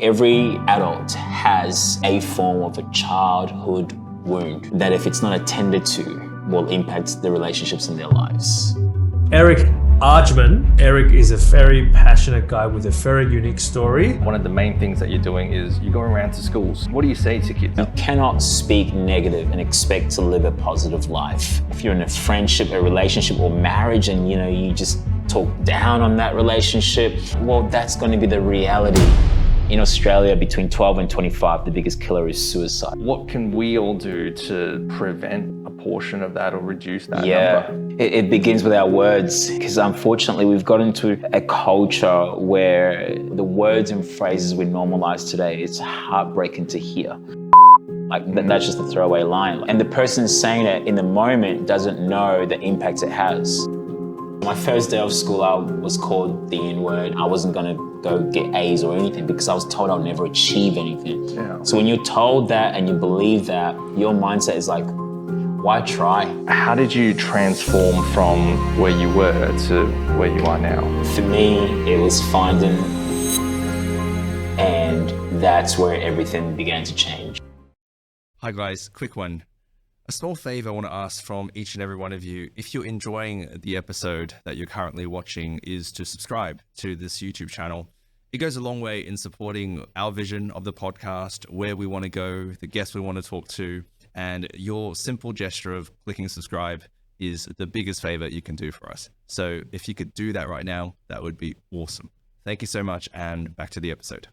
Every adult has a form of a childhood wound that, if it's not attended to, will impact the relationships in their lives. Agyeman. Eric is a very passionate guy with a very unique story. One of the main things that you're doing is you're going around to schools. What do you say to kids? You cannot speak negative and expect to live a positive life. If you're in a friendship, a relationship, or marriage, and you just talk down on that relationship, well, that's going to be the reality. In Australia, between 12 and 25, the biggest killer is suicide. What can we all do to prevent a portion of that or reduce that number? It begins with our words, because unfortunately we've got into a culture where the words and phrases we normalize today, it's heartbreaking to hear. That's just a throwaway line. And the person saying it in the moment doesn't know the impact it has. My first day of school, I was called the N-word. I wasn't gonna go get A's or anything because I was told I'll never achieve anything. Yeah. So when you're told that and you believe that, your mindset is like, why try? How did you transform from where you were to where you are now? For me, it was finding, and that's where everything began to change. Hi guys, quick one. A small favor I want to ask from each and every one of you, if you're enjoying the episode that you're currently watching, is to subscribe to this YouTube channel. It goes a long way in supporting our vision of the podcast, where we want to go, the guests we want to talk to, and your simple gesture of clicking subscribe is the biggest favor you can do for us. So if you could do that right now, that would be awesome. Thank you so much, and back to the episode.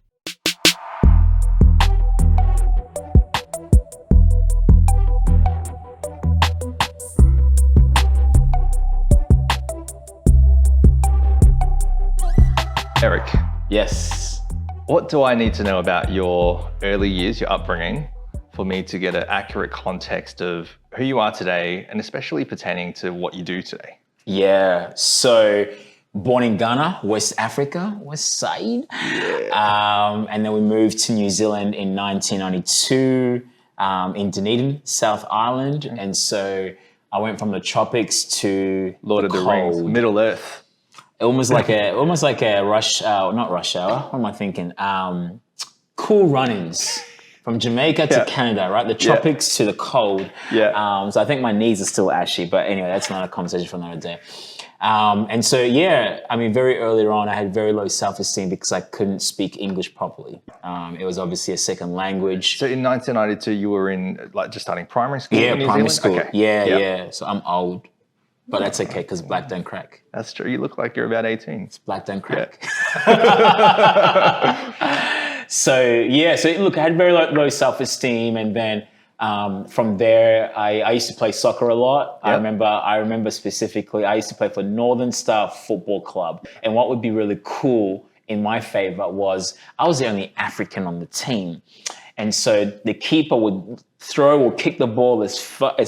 Eric. Yes. What do I need to know about your early years, your upbringing, for me to get an accurate context of who you are today, and especially pertaining to what you do today? Yeah, so born in Ghana, West Africa, West Side. Yeah. And then we moved to New Zealand in 1992, in Dunedin, South Island. Mm-hmm. And so I went from the tropics to Lord of the Rings, Middle Earth. Almost like a not rush hour. What am I thinking? Cool run-ins from Jamaica to Canada, right? The tropics to the cold. Yeah. So I think my knees are still ashy, but anyway, that's not a conversation for another day. And so, very early on, I had very low self-esteem because I couldn't speak English properly. It was obviously a second language. So in 1992, you were in just starting primary school? Yeah, in New primary Zealand? school. Okay. Yeah. So I'm old. But that's okay, because black don't crack. That's true. You look like you're about 18. It's black don't crack. So look, I had very low self-esteem, and then from there, I used to play soccer a lot. Yep. I remember specifically, I used to play for Northern Star Football Club, and what would be really cool in my favor was I was the only African on the team, and so the keeper would throw or kick the ball as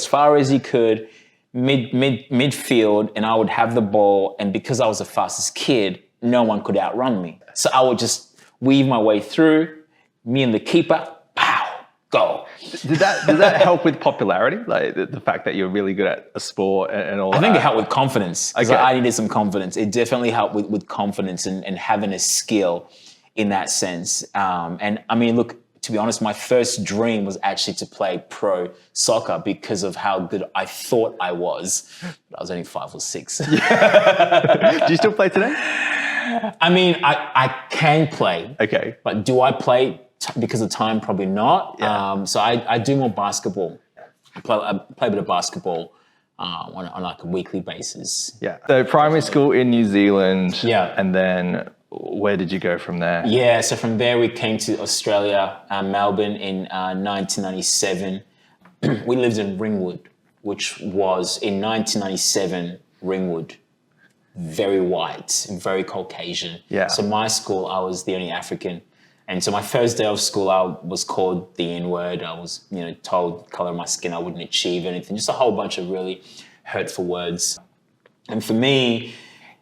far as he could. Midfield, and I would have the ball, and because I was the fastest kid, no one could outrun me. So I would just weave my way through, me and the keeper, pow, go. Did that help with popularity? Like the fact that you're really good at a sport and all that? I think it helped with confidence. Okay. I needed some confidence. It definitely helped with confidence and having a skill in that sense. And I mean, look, to be honest, my first dream was actually to play pro soccer because of how good I thought I was. But I was only 5 or 6. Yeah. Do you still play today? I mean, I can play. Okay. But do I play because of time? Probably not. Yeah. So I do more basketball. I play a bit of basketball on like a weekly basis. Yeah. So primary school in New Zealand. Yeah. And then where did you go from there? Yeah, so from there we came to Australia, Melbourne in 1997. We lived in Ringwood, which was in 1997, Ringwood, very white, very Caucasian. Yeah. So my school, I was the only African. And so my first day of school, I was called the N-word. I was, told the color of my skin, I wouldn't achieve anything. Just a whole bunch of really hurtful words. And for me,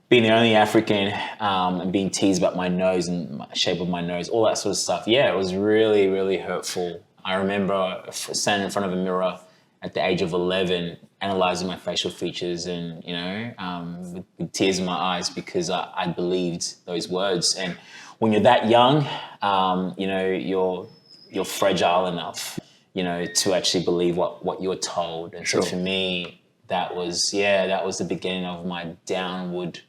being the only African and being teased about my nose and the shape of my nose, all that sort of stuff. Yeah, it was really, really hurtful. I remember standing in front of a mirror at the age of 11, analyzing my facial features and, with tears in my eyes because I believed those words. And when you're that young, you know, you're fragile enough, you know, to actually believe what you're told. And so for me, that was the beginning of my downward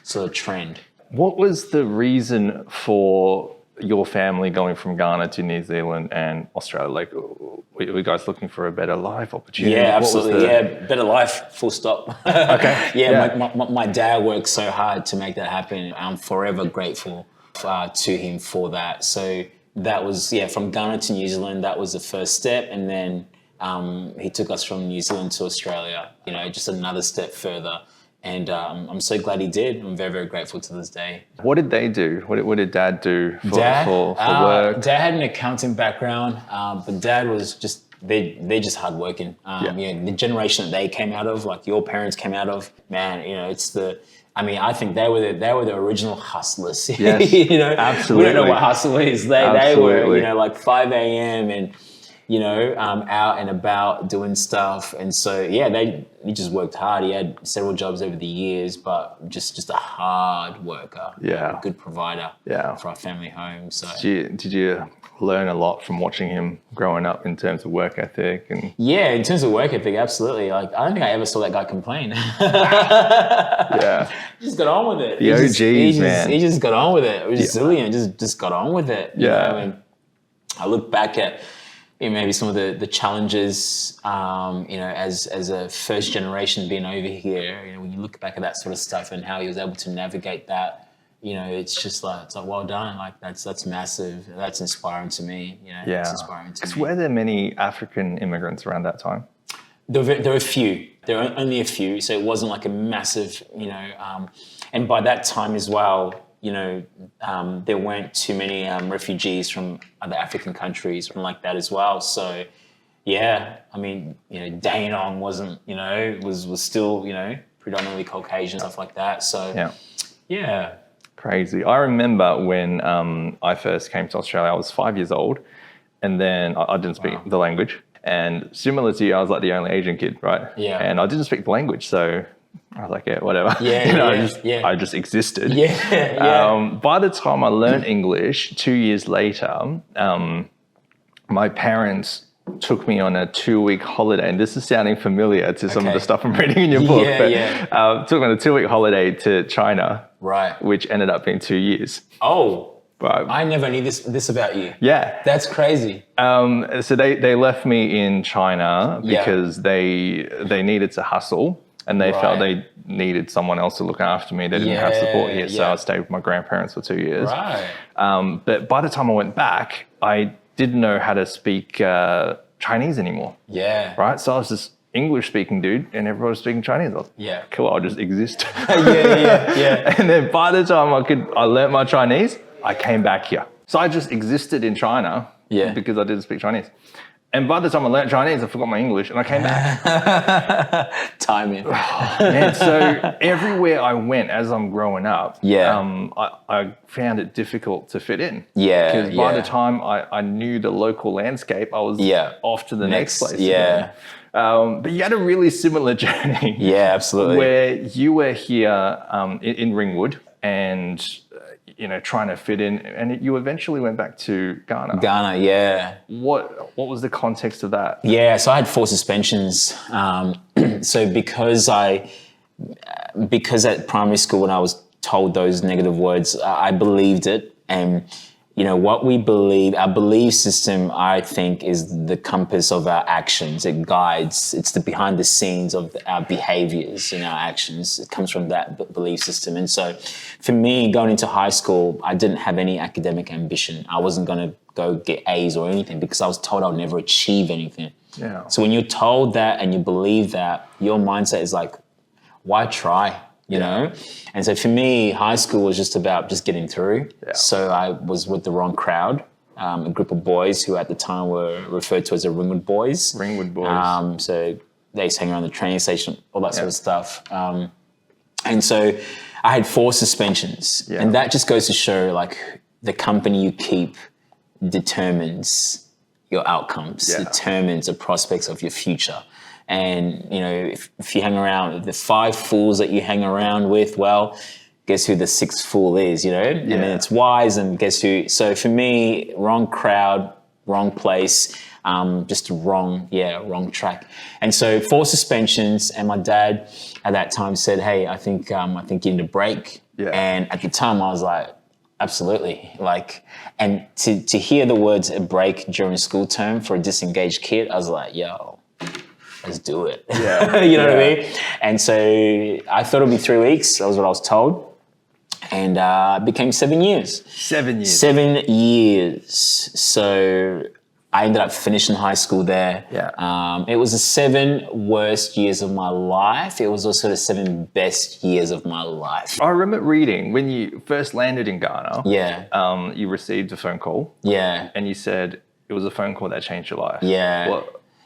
sort of trend. What was the reason for your family going from Ghana to New Zealand and Australia? Like, were you guys looking for a better life opportunity? Yeah, absolutely. Yeah, better life, full stop. Okay. Yeah. My dad worked so hard to make that happen. I'm forever grateful to him for that. So that was, from Ghana to New Zealand, that was the first step. And then he took us from New Zealand to Australia, you know, just another step further. And I'm so glad he did. I'm very, very grateful to this day. What did they do? What did Dad do for work? Dad had an accounting background, but Dad was just, they're just hardworking. You know, the generation that they came out of, like your parents came out of, man, you know, I think they were the original hustlers. Yes, you know, absolutely. We don't know what hustle is. They were, you know, like 5 a.m. and, you know, out and about doing stuff. And so, he just worked hard. He had several jobs over the years, but just a hard worker. Yeah. A good provider for our family home. So Did you learn a lot from watching him growing up in terms of work ethic? And in terms of work ethic, absolutely. Like, I don't think I ever saw that guy complain. He just got on with it. The OGs, man. He just got on with it. Resilient, just got on with it. You know? And I look back at, you know, maybe some of the challenges, you know, as a first generation being over here, you know, when you look back at that sort of stuff and how he was able to navigate that, you know, it's like well done. Like that's massive. That's inspiring to me. You know, it's inspiring to me. Were there many African immigrants around that time? There were a few. There were only a few, so it wasn't like a massive, you know. And by that time as well, you know, there weren't too many refugees from other African countries and like that as well. So, I mean, you know, Danong wasn't, you know, was still, you know, predominantly Caucasian, stuff like that. So, Crazy. I remember when I first came to Australia, I was 5 years old, and then I didn't speak the language. And similar to you, I was like the only Asian kid, right? Yeah. And I didn't speak the language, so I was like, whatever. I just existed. By the time I learned English 2 years later, my parents took me on a 2-week holiday, and this is sounding familiar to some of the stuff I'm reading in your book. Took me on a 2-week holiday to China, right? Which ended up being 2 years. Oh, right. I never knew this about you. Yeah, that's crazy. So they left me in China because they needed to hustle. And they felt they needed someone else to look after me. They didn't have support here, so I stayed with my grandparents for 2 years. Right. But by the time I went back, I didn't know how to speak Chinese anymore. Yeah. Right? So I was this English-speaking dude, and everyone was speaking Chinese. I was cool, I'll just exist. And then by the time I learnt my Chinese, I came back here. So I just existed in China because I didn't speak Chinese. And by the time I learned Chinese, I forgot my English and I came back. Timing. Man, so everywhere I went as I'm growing up, I found it difficult to fit in. Because by the time I knew the local landscape, I was off to the next place. But you had a really similar journey. Yeah, absolutely. Where you were here in Ringwood and you know, trying to fit in, and you eventually went back to Ghana. Ghana, What was the context of that? Yeah, so I had 4 suspensions. So because at primary school when I was told those negative words, I believed it. And you know, what we believe, our belief system, I think, is the compass of our actions. It guides, it's the behind the scenes of our behaviors and our actions. It comes from that belief system. And so for me, going into high school, I didn't have any academic ambition. I wasn't going to go get A's or anything because I was told I'll never achieve anything. Yeah. So when you're told that and you believe that, your mindset is like, why try? You know? And so for me, high school was just about just getting through. Yeah. So I was with the wrong crowd, a group of boys who at the time were referred to as the Ringwood Boys. Ringwood Boys. So they used to hang around the train station, all that sort of stuff. And so I had 4 suspensions. Yeah. And that just goes to show like the company you keep determines your outcomes, determines the prospects of your future. And, you know, if you hang around, the 5 fools that you hang around with, well, guess who the sixth fool is, you know? And then it's wise, and guess who? So for me, wrong crowd, wrong place, just wrong track. And so 4 suspensions, and my dad at that time said, hey, I think you need a break. Yeah. And at the time I was like, absolutely. Like, and to hear the words a break during school term for a disengaged kid, I was like, yo, let's do it. Yeah. You know what I mean? And so I thought it'd be 3 weeks. That was what I was told. And it became 7 years. 7 years. 7 years. So I ended up finishing high school there. Yeah. It was the 7 worst years of my life. It was also the 7 best years of my life. I remember reading when you first landed in Ghana. Yeah. You received a phone call. Yeah. And you said it was a phone call that changed your life. Yeah.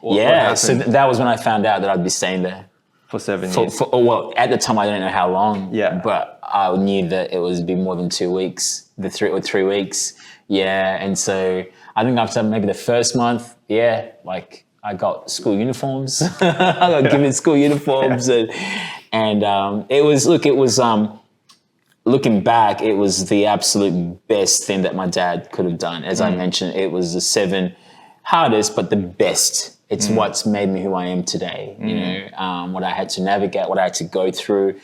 What happened? So that was when I found out that I'd be staying there. For 7 years? Well, at the time I didn't know how long. Yeah. But I knew that it was be more than 2 weeks, 3 weeks. Yeah. And so I think after maybe the first month, like I got school uniforms. I got given school uniforms, and it was looking back, it was the absolute best thing that my dad could have done. As I mentioned, it was the 7 hardest, but the best. It's what's made me who I am today. You know, what I had to navigate, what I had to go through,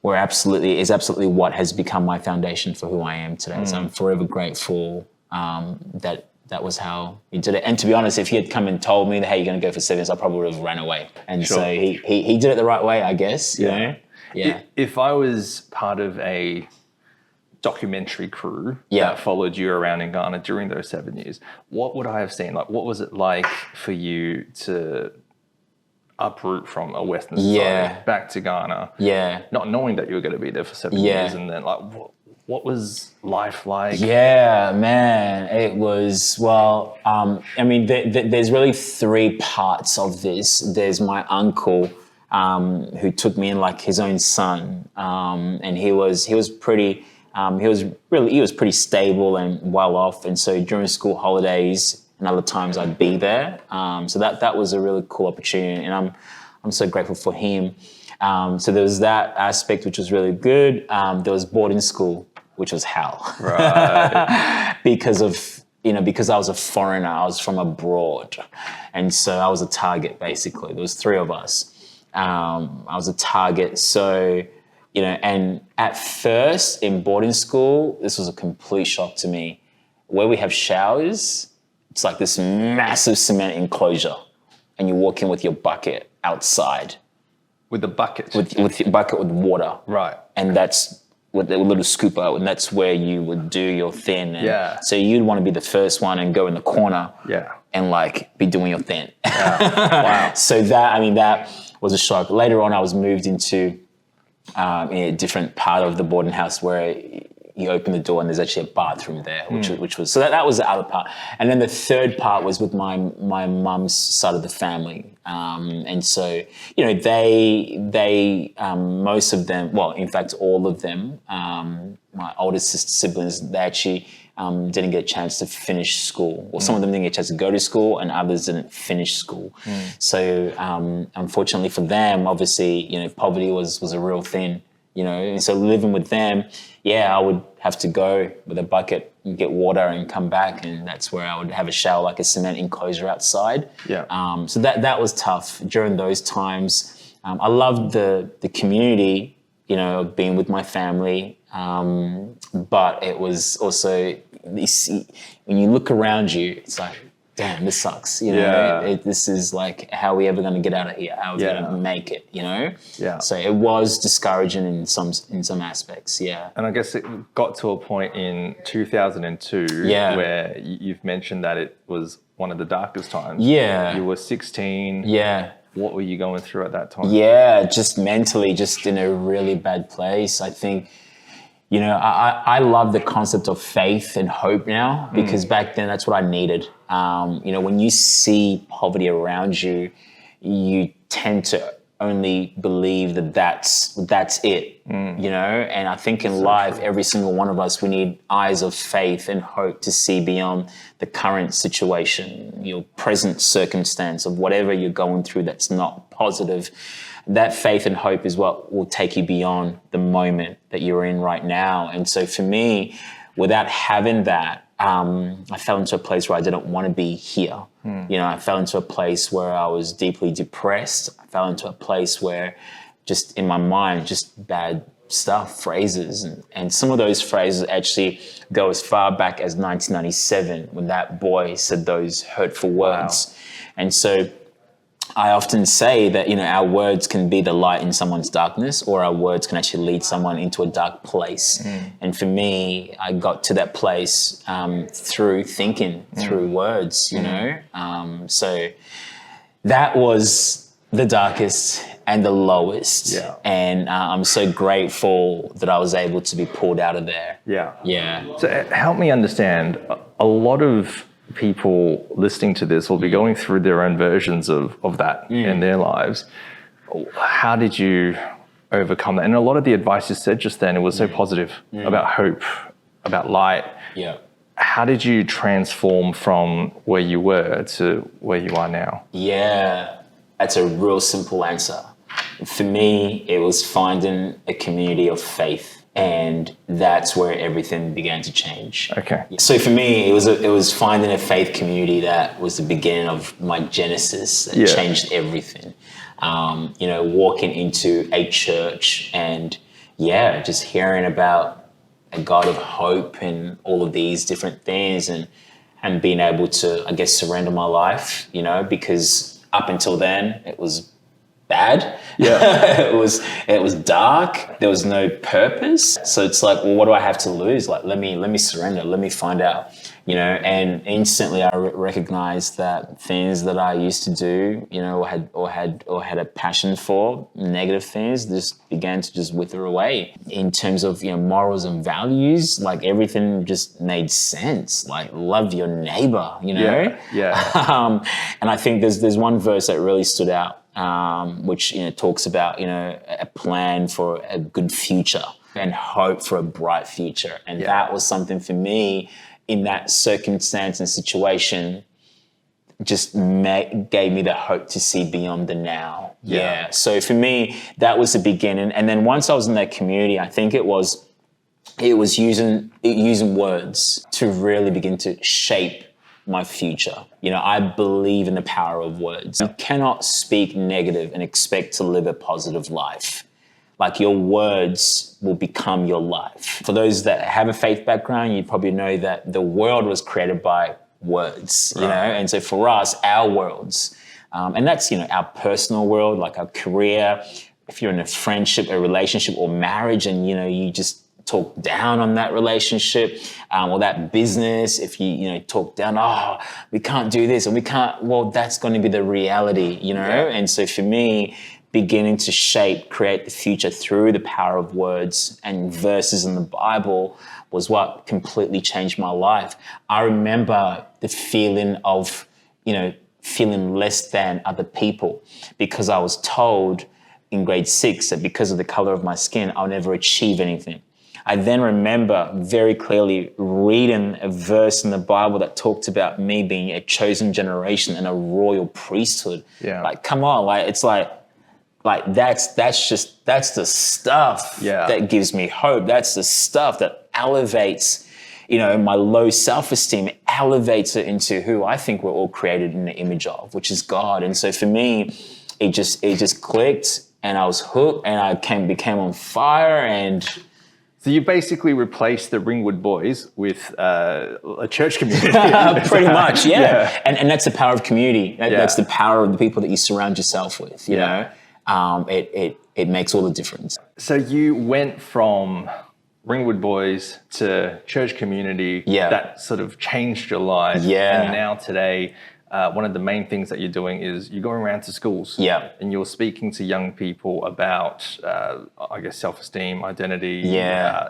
is absolutely what has become my foundation for who I am today. So I'm forever grateful that was how he did it. And to be honest, if he had come and told me that, hey, you're going to go for 7 years, I probably would have ran away. And so he did it the right way, I guess. You know? Yeah. If I was part of a documentary crew that followed you around in Ghana during those 7 years, what would I have seen? Like, what was it like for you to uproot from a Western society back to Ghana? Yeah. Not knowing that you were going to be there for 7 years, and then like, what was life like? Yeah, man, it was, well, I mean, there's really 3 parts of this. There's my uncle, who took me in like his own son. And he was pretty stable and well off. And so during school holidays and other times I'd be there. So that was a really cool opportunity, and I'm so grateful for him. So there was that aspect, which was really good. There was boarding school, which was hell. Right. because I was a foreigner, I was from abroad. And so I was a target, basically. There was 3 of us. I was a target. So, you know, and at first in boarding school, this was a complete shock to me. Where we have showers, it's like this massive cement enclosure, and you walk in with your bucket outside. With the bucket? With your bucket with water. Right. And that's with a little scoop out, and that's where you would do your thing. And so you'd want to be the first one and go in the corner and like be doing your thing. Wow. So that was a shock. Later on, I was moved into a different part of the boarding house where you open the door and there's actually a bathroom there, which was, so that was the other part. And then the third part was with my mum's side of the family. And so, you know, they most of them, well, in fact, all of them, my older siblings, they actually didn't get a chance to finish school. Well, some of them didn't get a chance to go to school, and others didn't finish school. So unfortunately for them, obviously, you know, poverty was a real thing, you know, and so living with them, I would have to go with a bucket and get water and come back, and that's where I would have a shower, like a cement enclosure outside. So that was tough during those times. I loved the community, you know, of being with my family, but it was also, when you look around you, it's like, damn, this sucks. You know, this is like, how are we ever going to get out of here? How are we going to make it? You know? So it was discouraging in some aspects. And I guess it got to a point in 2002 where you've mentioned that it was one of the darkest times. You were 16. What were you going through at that time? Just mentally, just in a really bad place. I think, you know, I love the concept of faith and hope now, because back then that's what I needed. You know, when you see poverty around you, you tend to only believe that that's it, you know? And I think in life, every single one of us, we need eyes of faith and hope to see beyond the current situation, your present circumstance of whatever you're going through that's not positive. that faith and hope is what will take you beyond the moment that you're in right now. And so for me, without having that, I fell into a place where I didn't want to be here. You know, I fell into a place where I was deeply depressed. I fell into a place where just in my mind, just bad stuff, phrases. And some of those phrases actually go as far back as 1997 when that boy said those hurtful words. Wow. And so I often say that, you know, our words can be the light in someone's darkness, or our words can actually lead someone into a dark place. And for me, I got to that place through thinking, through words, you know. So that was the darkest and the lowest. Yeah. And I'm so grateful that I was able to be pulled out of there. Yeah. Yeah. So help me understand, a lot of people listening to this will be going through their own versions of that in their lives. How did you overcome that? And a lot of the advice you said just then, it was so positive about hope, about light. Yeah. How did you transform from where you were to where you are now? Yeah, that's a real simple answer. For me, it was finding a community of faith. And that's where everything began to change. Okay. So for me, it was finding a faith community that was the beginning of my genesis that changed everything. You know, walking into a church and just hearing about a God of hope and all of these different things, and being able to, I guess, surrender my life, you know, because up until then it was bad. Yeah. it was dark. There was no purpose. So it's like, well, what do I have to lose? Like, let me surrender. Let me find out, you know. And instantly I recognized that things that I used to do, you know, or had a passion for, negative things, just began to just wither away. In terms of, you know, morals and values, like everything just made sense. Like, love your neighbor, you know. Yeah. And I think there's one verse that really stood out. Which, you know, talks about, you know, a plan for a good future and hope for a bright future. And that was something for me in that circumstance and situation, just gave me the hope to see beyond the now. Yeah. So for me, that was the beginning. And then once I was in that community, I think it was using words to really begin to shape my future. You know, I believe in the power of words. You cannot speak negative and expect to live a positive life. Like, your words will become your life. For those that have a faith background, you probably know that the world was created by words, you know? And so for us, our worlds, and that's, you know, our personal world, like our career, if you're in a friendship, a relationship, or marriage, and, you know, you just talk down on that relationship, or that business, if you know, talk down, oh, we can't do this and we can't, well, that's going to be the reality, you know? And so for me, beginning to create the future through the power of words and verses in the Bible was what completely changed my life. I remember the feeling of, you know, feeling less than other people, because I was told in grade 6 that because of the color of my skin, I'll never achieve anything. I then remember very clearly reading a verse in the Bible that talked about me being a chosen generation and a royal priesthood. Yeah. Like, come on, like, it's like that's the stuff that gives me hope. That's the stuff that elevates, you know, my low self-esteem, elevates it into who I think we're all created in the image of, which is God. And so for me, it just clicked, and I was hooked, and I became on fire. And so you basically replaced the Ringwood Boys with a church community. Pretty much, yeah. And that's the power of community. That's the power of the people that you surround yourself with, you know. It makes all the difference. So you went from Ringwood Boys to church community. That sort of changed your life. And now today, one of the main things that you're doing is you're going around to schools. And you're speaking to young people about, I guess, self-esteem, identity,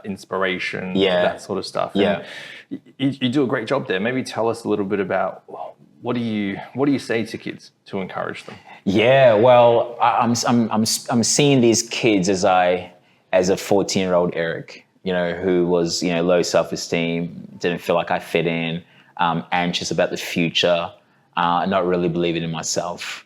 inspiration, that sort of stuff. And you do a great job there. Maybe tell us a little bit about what do you say to kids to encourage them? Yeah, well, I'm seeing these kids as a 14-year-old Eric, you know, who was, you know, low self-esteem, didn't feel like I fit in, anxious about the future, not really believing in myself.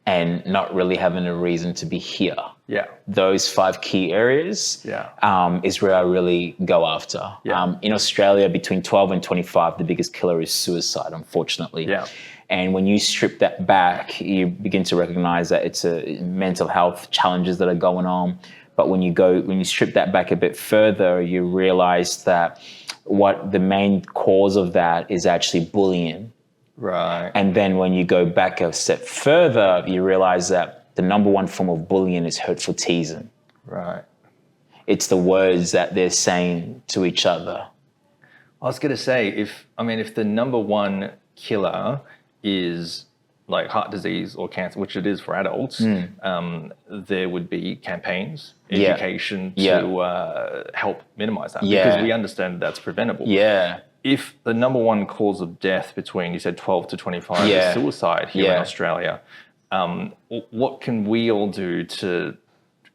and not really having a reason to be here. Yeah. Those 5 key areas is where I really go after. Yeah. In Australia, between 12 and 25, the biggest killer is suicide, unfortunately. Yeah. And when you strip that back, you begin to recognize that it's a mental health challenges that are going on. But when you strip that back a bit further, you realize that what the main cause of that is actually bullying. Right. And then when you go back a step further, you realize that the number one form of bullying is hurtful teasing. Right. It's the words that they're saying to each other. I was going to say, if the number one killer is like heart disease or cancer, which it is for adults, there would be campaigns, education to help minimize that, because we understand that's preventable. Yeah. If the number one cause of death between, you said 12 to 25 is suicide here in Australia, what can we all do to,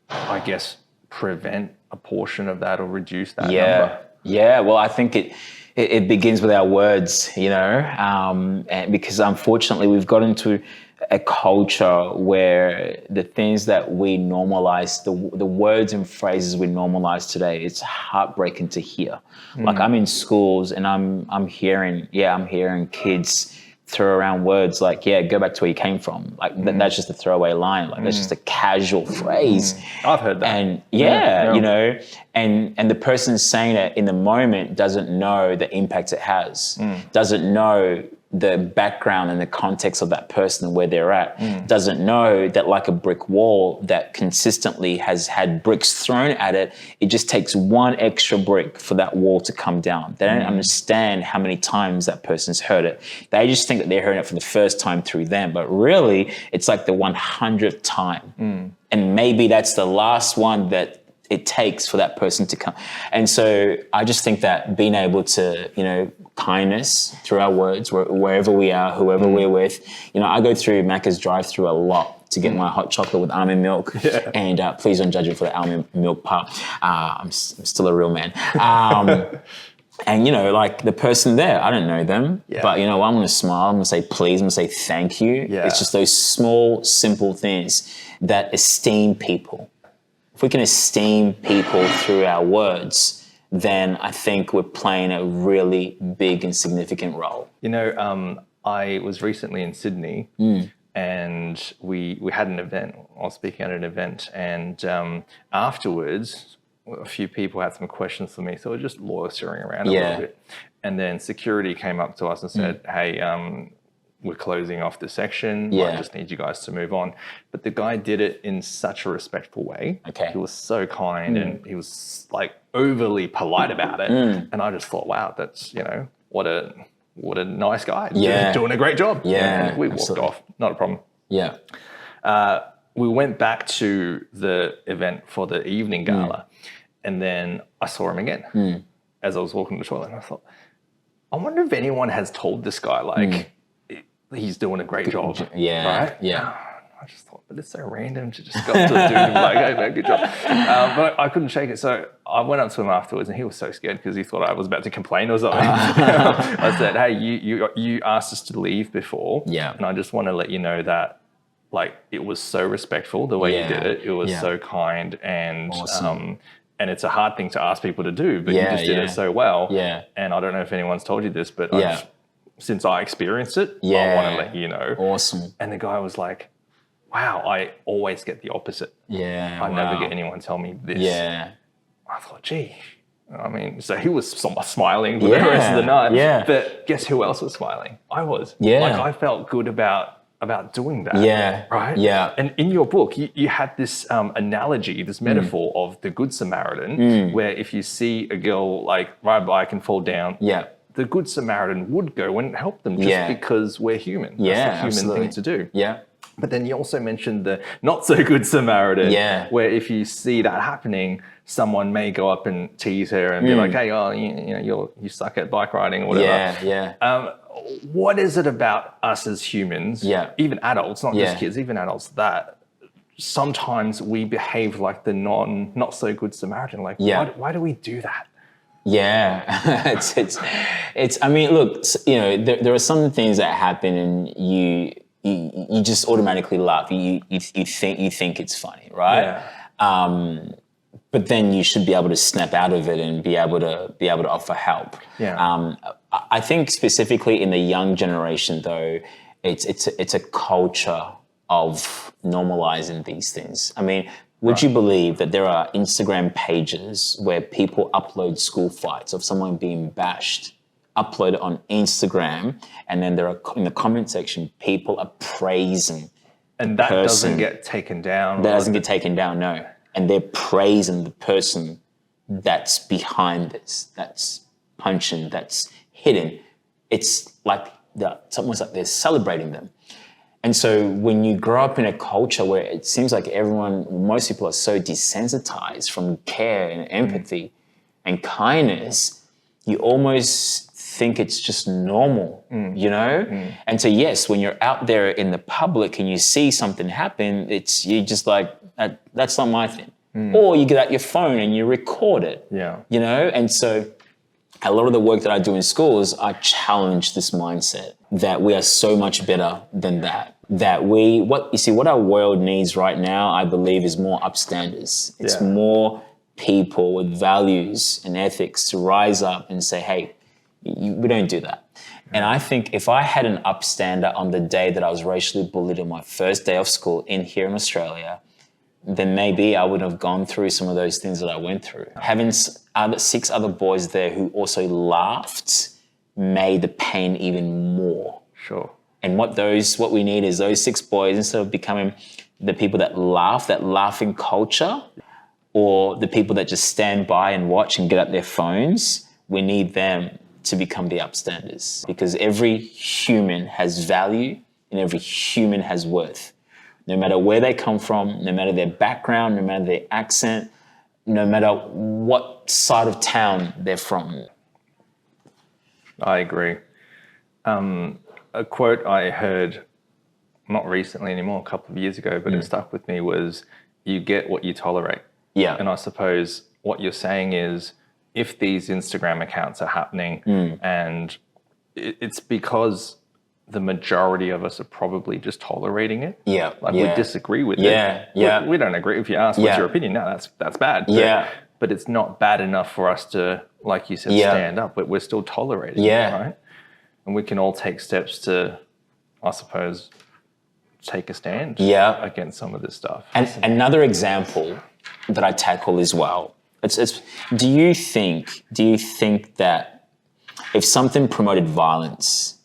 I guess, prevent a portion of that or reduce that number? Yeah, well, I think it begins with our words, and because unfortunately we've got into a culture where the things that we normalize, the words and phrases we normalize today, it's heartbreaking to hear. Like I'm in schools and I'm hearing kids throw around words like, go back to where you came from. Like that's just a throwaway line. Like that's just a casual phrase. I've heard that. And and the person saying it in the moment doesn't know the impact it has, doesn't know the background and the context of that person and where they're at, doesn't know that like a brick wall that consistently has had bricks thrown at it, it just takes one extra brick for that wall to come down. They don't understand how many times that person's heard it. They just think that they're hearing it for the first time through them, but really it's like the 100th time. And maybe that's the last one that it takes for that person to come. And so I just think that being able to, kindness through our words, wherever we are, whoever we're with, I go through Macca's drive-through a lot to get my hot chocolate with almond milk. And please don't judge me for the almond milk part. I'm still a real man. And, like the person there, I don't know them, but I'm going to smile, I'm going to say please, I'm going to say thank you. It's just those small, simple things that esteem people. If we can esteem people through our words, then I think we're playing a really big and significant role. I was recently in Sydney and we had an event. I was speaking at an event, and afterwards, a few people had some questions for me, so we're just loitering around a little bit. And then security came up to us and said, hey, we're closing off the section. I just need you guys to move on. But the guy did it in such a respectful way. He was so kind and he was like overly polite about it. And I just thought, wow, that's, what a nice guy. Doing a great job. And we walked off, not a problem. We went back to the event for the evening gala, and then I saw him again as I was walking to the toilet, and I thought, I wonder if anyone has told this guy, like, he's doing a great job. Right? I just thought, but it's so random to just go up to the dude and be like, hey, man, good job. But I couldn't shake it. So I went up to him afterwards, and he was so scared because he thought I was about to complain or something. I said, hey, you asked us to leave before. And I just want to let you know that, like, it was so respectful the way you did it. It was so kind, and awesome. And it's a hard thing to ask people to do, but you just did it so well. And I don't know if anyone's told you this, but since I experienced it, I want to let you know. Awesome. And the guy was like, wow, I always get the opposite. I never get anyone tell me this. I thought, gee. I mean, so he was smiling for the rest of the night. But guess who else was smiling? I was. Like, I felt good about doing that. Right? And in your book, you had this analogy, this metaphor of the Good Samaritan, where if you see a girl like ride a bike and fall down, the Good Samaritan would go and help them just because we're human. That's the human thing to do. But then you also mentioned the not so good Samaritan, where if you see that happening, someone may go up and tease her and be like, hey, you suck at bike riding or whatever. What is it about us as humans, even adults, not just kids, even adults, that sometimes we behave like the not so good Samaritan? Like, why do we do that? It's I mean, look, there are some things that happen, and you just automatically laugh. You think it's funny, right? Yeah. But then you should be able to snap out of it and be able to offer help. Yeah. I think specifically in the young generation, though, it's a culture of normalizing these things. I mean, would you believe that there are Instagram pages where people upload school fights of someone being bashed, upload it on Instagram, and then there are in the comment section, people are praising and the that person. doesn't get taken down. That doesn't get taken down, no. And they're praising the person that's behind this, that's punching, that's hitting. It's like it's almost like they're celebrating them. And so when you grow up in a culture where it seems like most people are so desensitized from care and empathy and kindness, you almost think it's just normal, you know? And so yes, when you're out there in the public and you see something happen, you're just like, that's not my thing. Or you get out your phone and you record it, you know? And so a lot of the work that I do in schools, I challenge this mindset that we are so much better than that. What our world needs right now, I believe, is more upstanders. It's more people with values and ethics to rise up and say, hey, we don't do that. And I think if I had an upstander on the day that I was racially bullied on my first day of school here in Australia, then maybe I would have gone through some of those things that I went through. Having 6 other boys there who also laughed made the pain even more. Sure. And what we need is those 6 boys, instead of becoming the people that laugh, that laughing culture, or the people that just stand by and watch and get up their phones, we need them to become the upstanders, because every human has value and every human has worth. No matter where they come from, no matter their background, no matter their accent, no matter what side of town they're from. I agree. A quote I heard, not recently anymore, a couple of years ago, but it stuck with me, was, you get what you tolerate. Yeah. And I suppose what you're saying is, if these Instagram accounts are happening and it's because the majority of us are probably just tolerating it. Yeah. We disagree with it. Yeah. We don't agree. If you ask what's your opinion, no, that's bad. But it's not bad enough for us to, like you said, stand up, but we're still tolerating it, right? And we can all take steps to, I suppose, take a stand against some of this stuff. And another example that I tackle as well, do you think that if something promoted violence,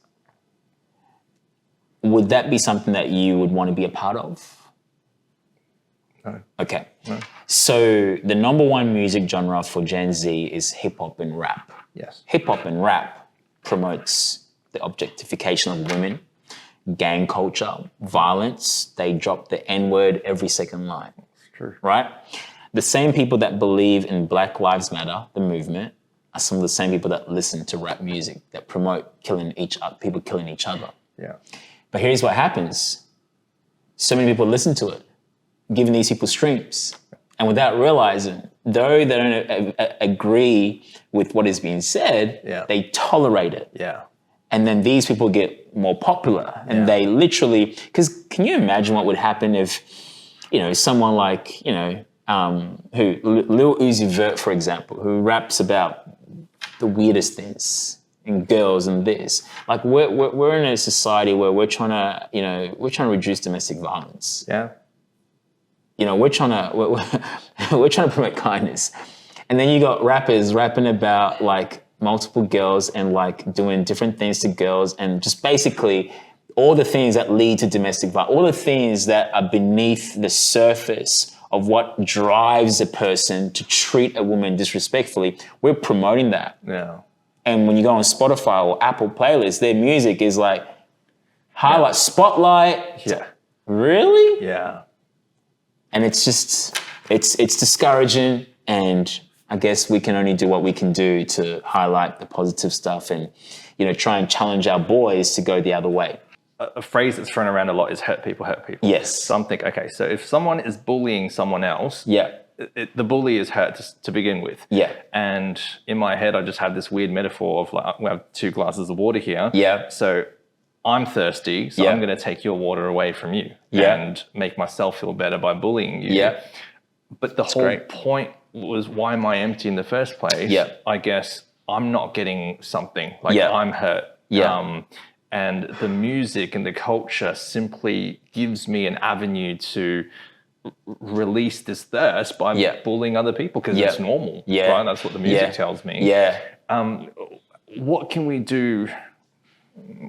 would that be something that you would want to be a part of? No. Okay. No. So the number one music genre for Gen Z is hip hop and rap. Yes. Hip hop and rap promotes the objectification of women, gang culture, violence. They drop the N-word every second line. It's true. Right? The same people that believe in Black Lives Matter, the movement, are some of the same people that listen to rap music, that promote people killing each other. Yeah. But here's what happens. So many people listen to it, giving these people streams. And without realizing, though they don't agree with what is being said, they tolerate it. Yeah. And then these people get more popular. And they literally, because can you imagine what would happen if, someone like, Lil Uzi Vert, for example, who raps about the weirdest things and girls and this. Like we're in a society where we're trying to reduce domestic violence. Yeah. We're trying to promote kindness. And then you got rappers rapping about like multiple girls and like doing different things to girls and just basically all the things that lead to domestic violence, all the things that are beneath the surface of what drives a person to treat a woman disrespectfully. We're promoting that. Yeah. And when you go on Spotify or Apple playlists, their music is like highlight, spotlight. Yeah. Really? Yeah. And it's just, it's discouraging. And I guess we can only do what we can do to highlight the positive stuff and, try and challenge our boys to go the other way. A phrase that's thrown around a lot is hurt people, hurt people. Yes. So I'm thinking, okay, so if someone is bullying someone else, the bully is hurt to begin with. Yeah. And in my head, I just have this weird metaphor of like, we have 2 glasses of water here. Yeah. So I'm thirsty, so I'm going to take your water away from you and make myself feel better by bullying you. Yeah. But the whole point was, why am I empty in the first place? Yeah. I guess I'm not getting something. Like I'm hurt. Yeah. And the music and the culture simply gives me an avenue to release this thirst by bullying other people, because it's normal. Yeah. Right? That's what the music tells me. Yeah. What can we do?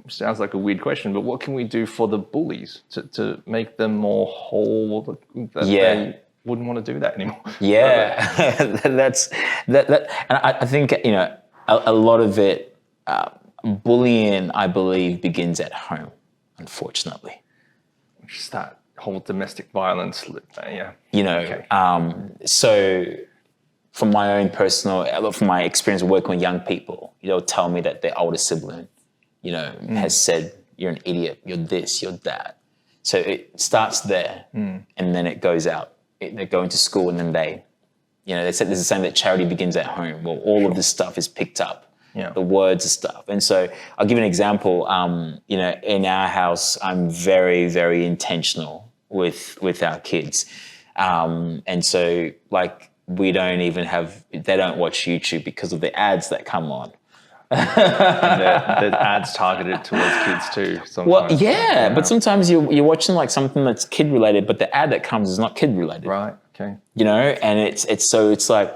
Sounds like a weird question, but what can we do for the bullies to make them more whole? That they wouldn't want to do that anymore. Yeah, that's that. And I think, you know, a lot of it, bullying, I believe, begins at home, unfortunately. Just that whole domestic violence. You know, so from my own personal, from my experience working with young people, they'll tell me that their older sibling, you know, has said, you're an idiot, you're this, you're that. So it starts there, and then it goes out. They go into school, and then they said there's a saying that charity begins at home. Well, all of this stuff is picked up, the words and stuff. And so I'll give you an example. You know, in our house, I'm very, very intentional with our kids. And so, like, they don't watch YouTube because of the ads that come on. And the ads targeted towards kids too. Sometimes. Well, but sometimes you're watching like something that's kid related, but the ad that comes is not kid related. Right. Okay. You know, and it's like,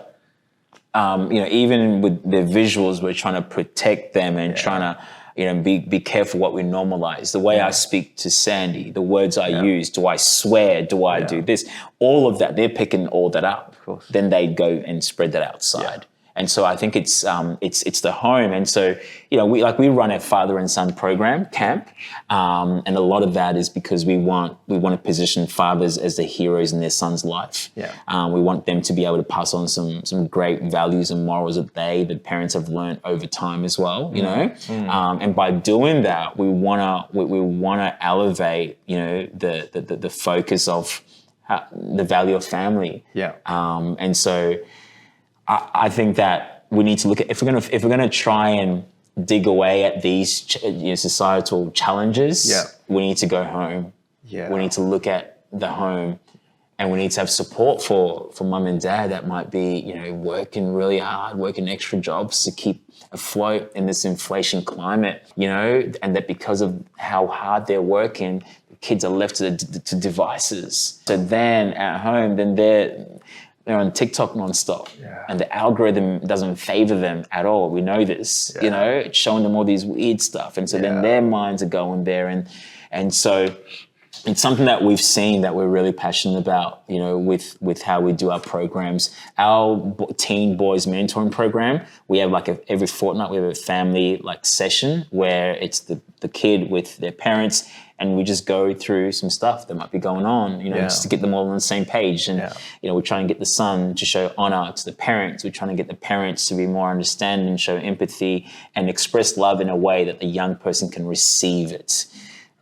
you know, even with the visuals, we're trying to protect them and trying to, you know, be careful what we normalize. The way I speak to Sandy, the words I use, do I swear? Do I do this? All of that, they're picking all that up. Of course. Then they go and spread that outside. Yeah. And so I think it's the home. And so, you know, we run a father and son program camp. And a lot of that is because we want to position fathers as the heroes in their son's life. Yeah. We want them to be able to pass on some great values and morals that the parents have learned over time as well, you know? And by doing that, we wanna elevate, you know, the focus of the value of family. Yeah. And so I think that we need to look at, if we're gonna try and dig away at these societal challenges, we need to go home. Yeah. We need to look at the home, and we need to have support for mum and dad that might be, you know, working really hard, working extra jobs to keep afloat in this inflation climate, you know, and that because of how hard they're working, the kids are left to devices. So then at home, then they're on TikTok nonstop, and the algorithm doesn't favor them at all. We know this, you know, it's showing them all these weird stuff. And so then their minds are going there. And so it's something that we've seen that we're really passionate about, you know, with how we do our programs. Our teen boys mentoring program, we have like every fortnight, we have a family like session where it's the kid with their parents, and we just go through some stuff that might be going on, you know, just to get them all on the same page. And, you know, we're trying to get the son to show honor to the parents. We're trying to get the parents to be more understanding, show empathy, and express love in a way that the young person can receive it.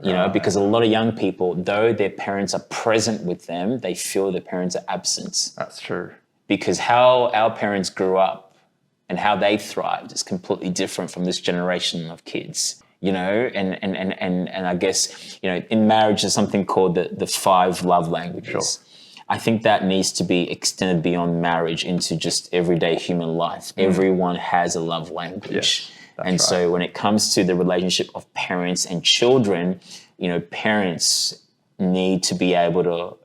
You know, because a lot of young people, though their parents are present with them, they feel their parents are absent. That's true. Because how our parents grew up and how they thrived is completely different from this generation of kids. You know, and I guess, you know, in marriage there's something called the 5 love languages. Sure. I think that needs to be extended beyond marriage into just everyday human life. Everyone has a love language. And so when it comes to the relationship of parents and children, you know, parents need to be able to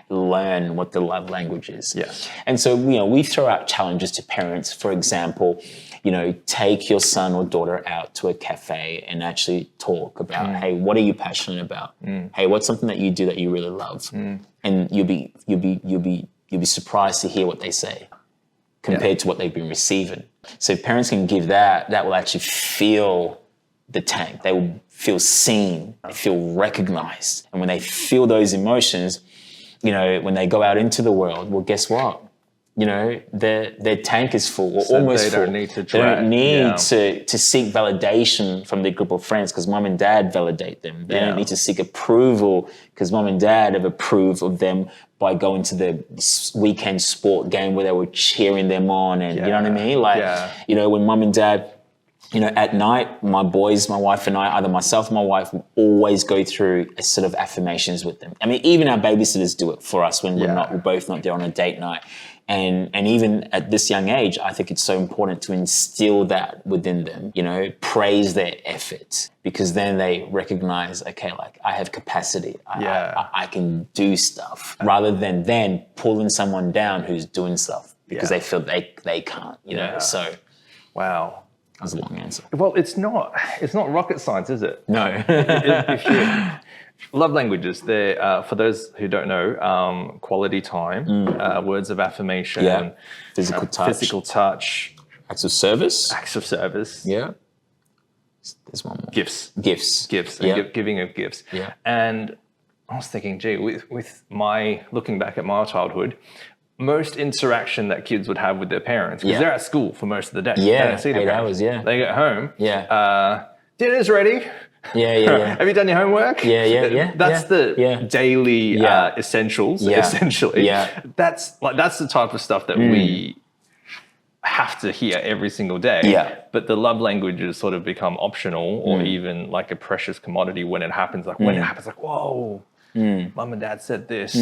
learn what the love language is. Yes. And so, you know, we throw out challenges to parents. For example, you know, take your son or daughter out to a cafe and actually talk about, hey, what are you passionate about? Hey, what's something that you do that you really love? And you'll be surprised to hear what they say compared to what they've been receiving. So if parents can give that will actually feel the tank. They will feel seen, they feel recognized. And when they feel those emotions, you know, when they go out into the world, well, guess what? You know, their tank is full, or so almost full. They don't need to seek validation from their group of friends because mom and dad validate them. They don't need to seek approval because mom and dad have approved of them by going to the weekend sport game where they were cheering them on, and you know what I mean? Like, you know, when mom and dad at night, my boys, my wife and I, either myself or my wife, will always go through a set of affirmations with them. I mean, even our babysitters do it for us when we're both not there on a date night. And even at this young age, I think it's so important to instill that within them, praise their effort, because then they recognize, okay, like I have capacity. I can do stuff, rather than pulling someone down who's doing stuff because they feel they can't, so. Wow. That was a long answer. Well, it's not rocket science, is it? No. Love languages, they're, for those who don't know, quality time, words of affirmation, physical touch, acts of service. Yeah. There's one more. Gifts. Giving of gifts. Yeah. And I was thinking, gee, with my looking back at my childhood, most interaction that kids would have with their parents, because they're at school for most of the day. Yeah, they don't see their 8 parents. hours, They get home. Yeah. Dinner's ready. Yeah. Have you done your homework? Yeah. That's the daily essentials, essentially. Yeah. That's the type of stuff that we have to hear every single day. Yeah. But the love languages sort of become optional or even like a precious commodity when it happens. Like when it happens, like, whoa. Mum and dad said this,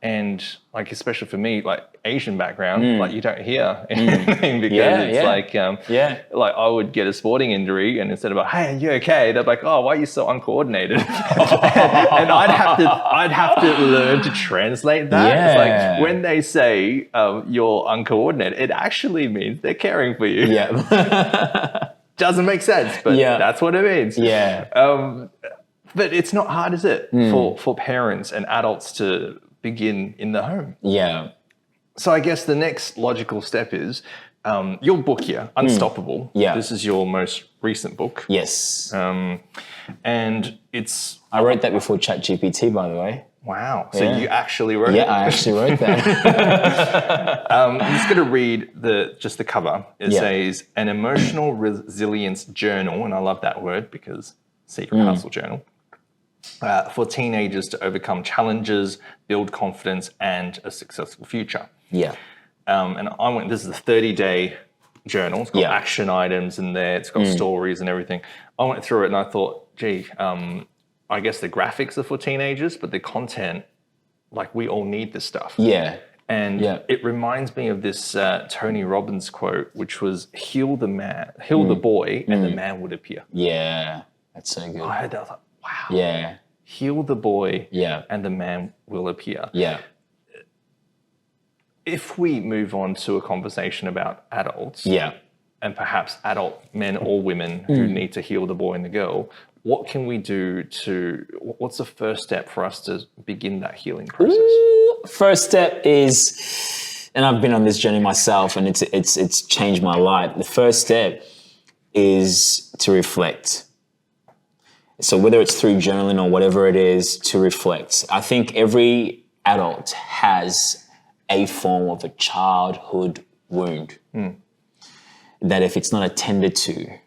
and like especially for me, like Asian background, like you don't hear anything because it's like I would get a sporting injury, and instead of hey, are you okay? They're like, oh, why are you so uncoordinated? And I'd have to learn to translate that. Yeah. It's like when they say you're uncoordinated, it actually means they're caring for you. Yeah. Doesn't make sense, but that's what it means. Yeah. But it's not hard, is it, for parents and adults to begin in the home? Yeah. So I guess the next logical step is your book here, Unstoppable. Yeah. This is your most recent book. Yes. And it's... I wrote that before ChatGPT, by the way. Wow. So you actually wrote it? Yeah, I actually wrote that. I'm just going to read just the cover. It says, an emotional resilience journal, and I love that word because secret hustle journal. For teenagers to overcome challenges, build confidence, and a successful future. Yeah. And this is a 30-day journal. It's got action items in there. It's got stories and everything. I went through it and I thought, gee, I guess the graphics are for teenagers, but the content, like we all need this stuff. Yeah. And it reminds me of this Tony Robbins quote, which was, heal the boy, and the man would appear. Yeah. That's so good. I heard that, I was like, wow. Yeah. Heal the boy and the man will appear. Yeah. If we move on to a conversation about adults and perhaps adult men or women who need to heal the boy and the girl, what can we do what's the first step for us to begin that healing process? First step is, and I've been on this journey myself and it's changed my life. The first step is to reflect. So whether it's through journaling or whatever it is, to reflect. I think every adult has a form of a childhood wound that if it's not attended to,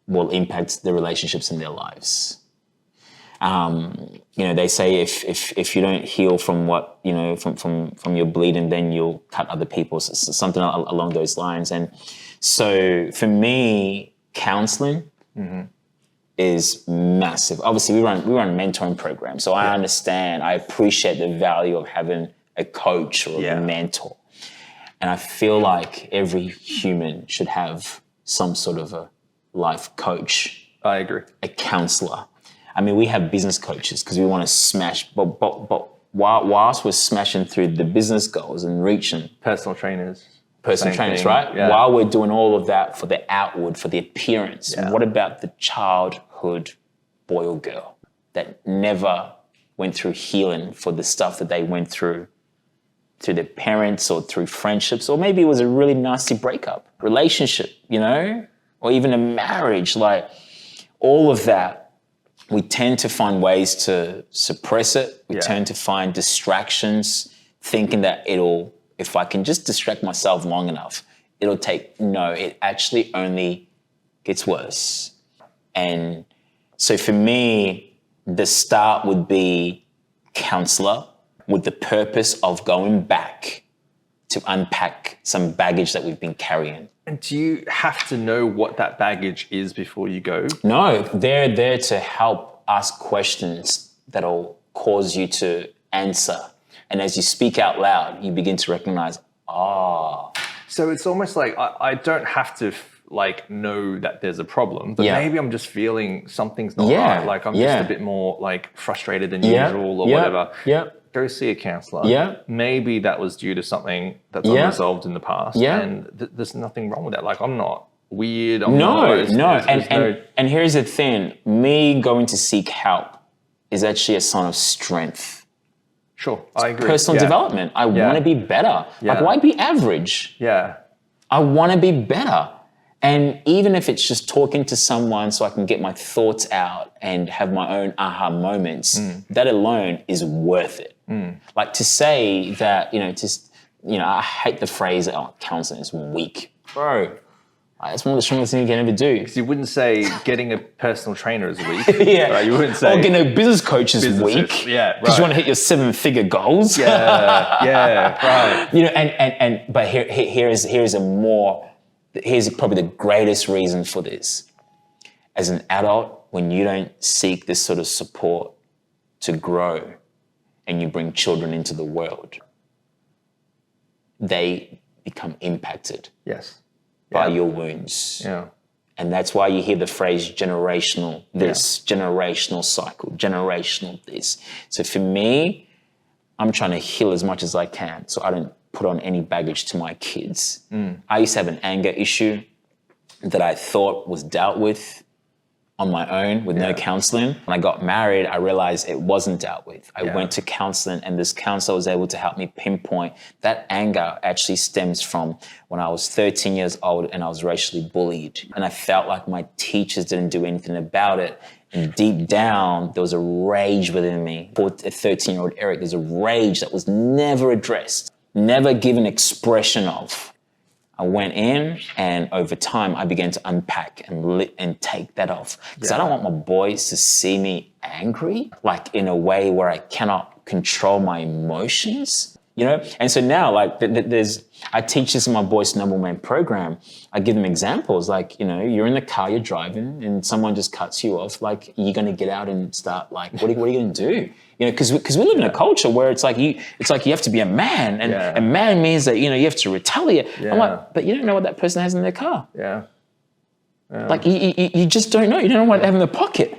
will impact the relationships in their lives. They say if you don't heal from what, from your bleeding, then you'll cut other people's, something along those lines. And so for me, counseling is massive. Obviously, we run mentoring programs, so I understand. I appreciate the value of having a coach or a mentor, and I feel like every human should have some sort of a life coach. I agree. A counselor. I mean, we have business coaches because we want to smash, but whilst we're smashing through the business goals and reaching personal trainers, right? Yeah. While we're doing all of that for the outward, for the appearance, what about the childhood boy or girl that never went through healing for the stuff that they went through their parents or through friendships, or maybe it was a really nasty breakup, relationship, or even a marriage, like all of that. We tend to find ways to suppress it. We tend to find distractions, thinking that if I can just distract myself long enough, it actually only gets worse. And so for me, the start would be counselor with the purpose of going back to unpack some baggage that we've been carrying. And do you have to know what that baggage is before you go? No, they're there to help ask questions that'll cause you to answer. And as you speak out loud, you begin to recognize, So it's almost like I don't have to know that there's a problem, but maybe I'm just feeling something's not right. Like I'm just a bit more like frustrated than usual or whatever. Yeah. Go see a counselor. Yeah. Maybe that was due to something that's unresolved in the past. Yeah. And there's nothing wrong with that. Like I'm not weird. And here's the thing. Me going to seek help is actually a sign of strength. Sure, I agree. Personal development. I want to be better. Like, why be average? Yeah. I want to be better. And even if it's just talking to someone so I can get my thoughts out and have my own aha moments, that alone is worth it. Like to say that, I hate the phrase, counseling is weak. Bro, that's one of the strongest things you can ever do. Because you wouldn't say getting a personal trainer is weak. Right? You wouldn't say. Or getting a business coach is weak. Yeah, right. Because you want to hit your 7-figure goals. Right. But here's probably the greatest reason for this. As an adult, when you don't seek this sort of support to grow and you bring children into the world, they become impacted by your wounds. Yeah. And that's why you hear the phrase generational this, generational cycle, generational this. So for me, I'm trying to heal as much as I can so I don't put on any baggage to my kids. I used to have an anger issue that I thought was dealt with on my own with no counseling. When I got married, I realized it wasn't dealt with. I went to counseling, and this counselor was able to help me pinpoint that anger actually stems from when I was 13 years old and I was racially bullied. And I felt like my teachers didn't do anything about it. And deep down, there was a rage within me. For a 13-year-old Eric, there's a rage that was never addressed, never given expression of. I went in, and over time, I began to unpack and take that off. Because I don't want my boys to see me angry, like in a way where I cannot control my emotions, And so now, I teach this in my Boys Number One program. I give them examples, you're in the car, you're driving, and someone just cuts you off. Like, you're going to get out and start, what are you going to do? Because we live in a culture where it's like you have to be a man, and a man means that you have to retaliate. I'm like, but you don't know what that person has in their car. Like you just don't know. You don't know what they have in their pocket.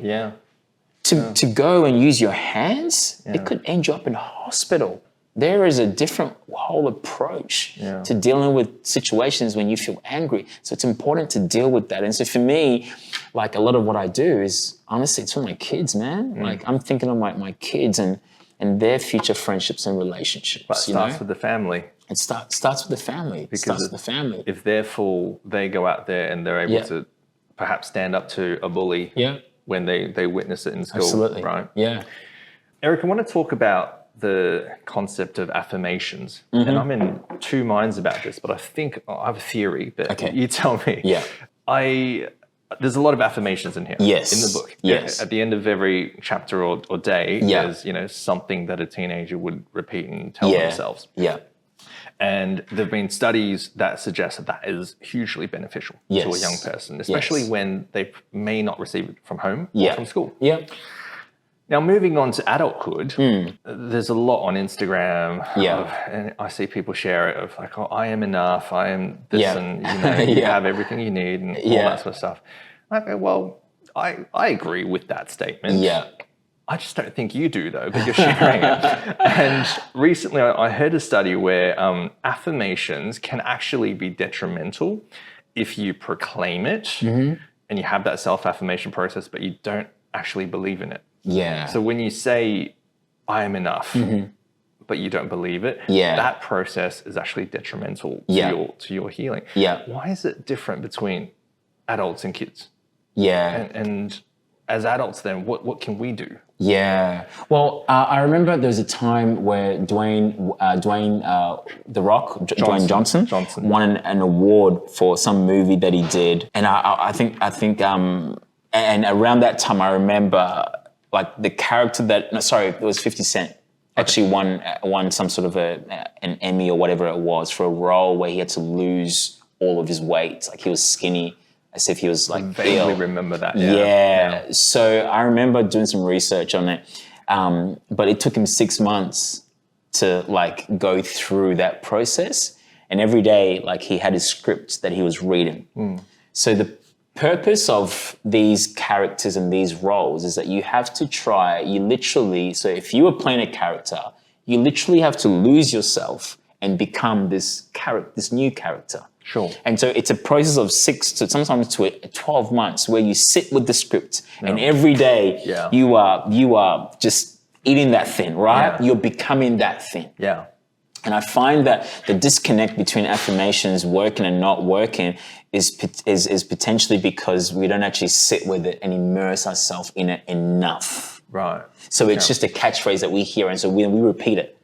To go and use your hands, it could end you up in hospital. There is a different whole approach to dealing with situations when you feel angry. So it's important to deal with that. And so for me, a lot of what I do is, honestly, it's for my kids, man. I'm thinking of my kids and their future friendships and relationships. But it starts with the family. It starts with the family. If they're full, they go out there and they're able to perhaps stand up to a bully when they witness it in school. Absolutely. Right? Yeah. Eric, I want to talk about the concept of affirmations. And I'm in two minds about this, but I think I have a theory, but you tell me. There's a lot of affirmations in here, in the book. Yes. At the end of every chapter or day, there's something that a teenager would repeat and tell themselves. And there've been studies that suggest that is hugely beneficial to a young person, especially when they may not receive it from home or from school. Now, moving on to adulthood, there's a lot on Instagram. And I see people share it of I am enough, I am this, and you have everything you need and all that sort of stuff. Okay, well, I agree with that statement. I just don't think you do, though, but you're sharing it. And recently I heard a study where affirmations can actually be detrimental if you proclaim it and you have that self-affirmation process, but you don't actually believe in it. So when you say, I am enough, but you don't believe it, that process is actually detrimental to your healing. Why is it different between adults and kids? And as adults then, what can we do? Well, I remember there was a time where Dwayne Johnson won an award for some movie that he did. And I think and around that time I remember the character it was 50 Cent. Actually won some sort of an Emmy or whatever it was for a role where he had to lose all of his weight. Like he was skinny, as if he was like I vaguely ill. remember that. Yeah. So I remember doing some research on it, but it took him 6 months to like go through that process. And every day, like he had his script that he was reading. So the purpose of these characters and these roles is that you have to try, so if you were playing a character, you literally have to lose yourself and become this new character. Sure. And so it's a process of 6 to sometimes 12 months where you sit with the script and every day you are just eating that thing, right? Yeah. You're becoming that thing. Yeah. And I find that the disconnect between affirmations working and not working is potentially because we don't actually sit with it and immerse ourselves in it enough. Right. So it's just a catchphrase that we hear, and so we repeat it,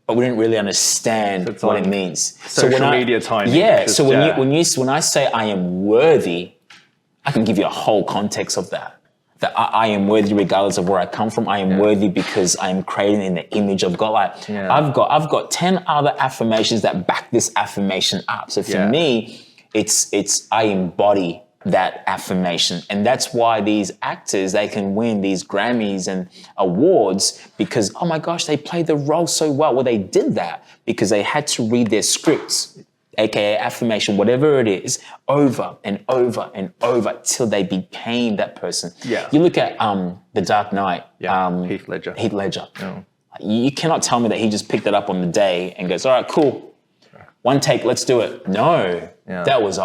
but we didn't really understand what it means. Social media timing. Yeah. So when I say I am worthy, I can give you a whole context of that. That I am worthy regardless of where I come from. I am worthy because I am created in the image of God. Like I've got 10 other affirmations that back this affirmation up. So for me, it's I embody that affirmation. And that's why these actors, they can win these Grammys and awards because, oh my gosh, they played the role so well. Well, they did that because they had to read their scripts, aka affirmation, whatever it is, over and over and over till they became that person. Yeah. You look at The Dark Knight. Heath Ledger. Oh. You cannot tell me that he just picked it up on the day and goes, all right, cool. One take, let's do it. No, that was